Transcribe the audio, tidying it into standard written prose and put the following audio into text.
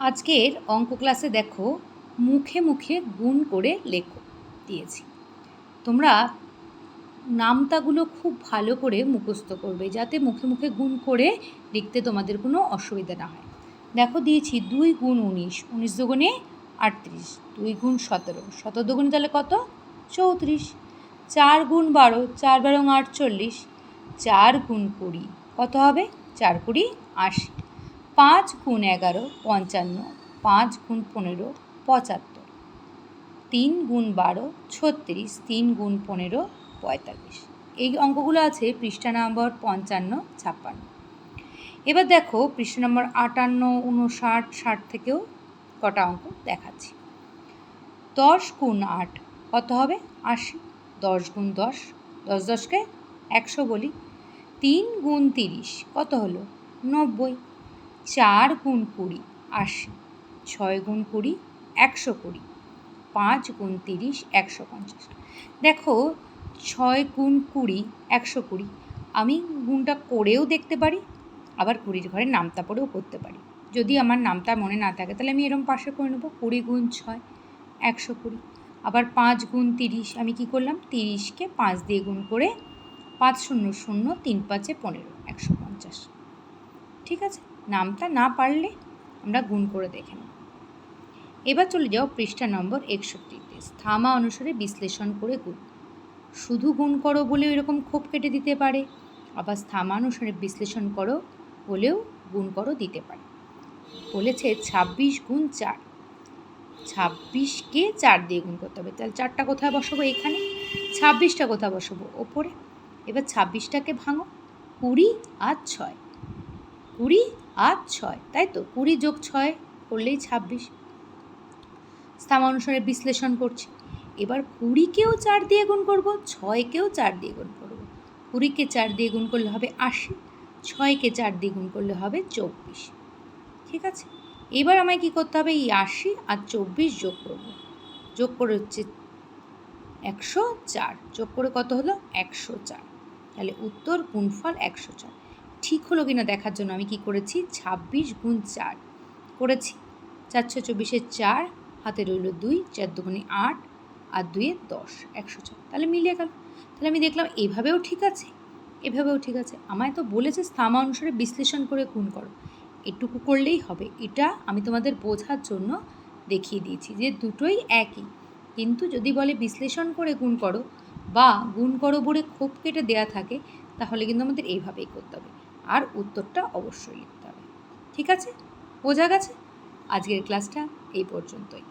আজকের অঙ্ক ক্লাসে দেখো মুখে মুখে গুণ করে লেখো দিয়েছি। তোমরা নামতাগুলো খুব ভালো করে মুখস্থ করবে যাতে মুখে মুখে গুণ করে লিখতে তোমাদের কোনো অসুবিধা না হয়। দেখো দিয়েছি 2 গুণ 19, 19 দুগুণে 38, 2 গুণ 17, 17 দুগুণে তাহলে কত 34, 4 গুণ 12, 4 12 48, 4 গুণ 20 কত হবে 4 20 80, 5 গুণ 11 55, 5 গুণ 15 75, 3 গুণ 12 36, 3 গুণ 15 45। এই অঙ্কগুলো আছে পৃষ্ঠা নম্বর 55 56। এবার দেখো পৃষ্ঠা নম্বর 58 59 60 থেকেও কটা অঙ্ক দেখাচ্ছি। 10 গুণ 8 কত হবে 80, 10 গুণ 10, 10 10কে 100 বলি। 3 গুণ 30 কত হলো 90, 4 গুণ 20 80, 6 গুণ 20 120, 5 গুণ 30 150। দেখো 6 গুণ 20 120, আমি গুণটা করেও দেখতে পারি, আবার 20 ঘরে নামতা পড়েও করতে পারি। যদি আমার নামতা মনে না থাকে তাহলে আমি এরকম পাশে করে নেবো 20 গুণ 6 120। আবার 5 গুণ 30 আমি কি করলাম 30কে 5 দিয়ে গুণ করে 5 0 0 3 5 15 150। ঠিক আছে, নামতা না পারলে আমরা গুণ করে দেখে নেব। এবার চলে যাও পৃষ্ঠা নম্বর 61তে। স্থামা অনুসারে বিশ্লেষণ করে গুণ। শুধু গুণ করো বলেও এরকম খোপ কেটে দিতে পারে, আবার স্থামা অনুসারে বিশ্লেষণ করো বলেও গুণ করো দিতে পারে। বলেছে 26 গুণ 4, 26কে 4 দিয়ে গুণ করতে হবে, তাহলে 4টা কোথায় বসাবো এখানে, 26টা কোথায় বসাবো ওপরে। এবার 26টাকে ভাঙো 20 আর 6, 20 আর 6, তাই তো 20 যোগ 6 করলেই 26। স্থামা অনুসারে বিশ্লেষণ করছি। এবার 20কেও 4 দিয়ে গুণ করবো, 6কেও 4 দিয়ে গুণ করবো। 20কে 4 দিয়ে গুণ করলে হবে 80, 6কে 4 দিয়ে গুণ করলে হবে 24। ঠিক আছে, এবার আমায় কী করতে হবে, এই 80 আর 24 যোগ করবো, যোগ করে হচ্ছে 104, যোগ করে কত হলো 104। তাহলে উত্তর গুণফল 104। ঠিক হলো কিনা দেখার জন্য আমি কি করেছি 26 গুণ 4 করেছি, 4 6 24 4, হাতে রইল 2, 4 দুগুণে 8 আর 2 10, 104। তাহলে মিলিয়ে গেল। তাহলে আমি দেখলাম এভাবেও ঠিক আছে, এভাবেও ঠিক আছে। আমায় তো বলেছে স্থামা অনুসারে বিশ্লেষণ করে গুণ করো, এটুকু করলেই হবে। এটা আমি তোমাদের বোঝার জন্য দেখিয়ে দিয়েছি যে দুটোই একই, কিন্তু যদি বলে বিশ্লেষণ করে গুণ করো বা গুণ করো বলে খোপ কেটে দেয়া থাকে তাহলে কিন্তু আমাদের এইভাবেই করতে হবে, আর উত্তরটা অবশ্যই লিখতে হবে। ঠিক আছে, বোঝা গেছে? আজকের ক্লাসটা এই পর্যন্তই।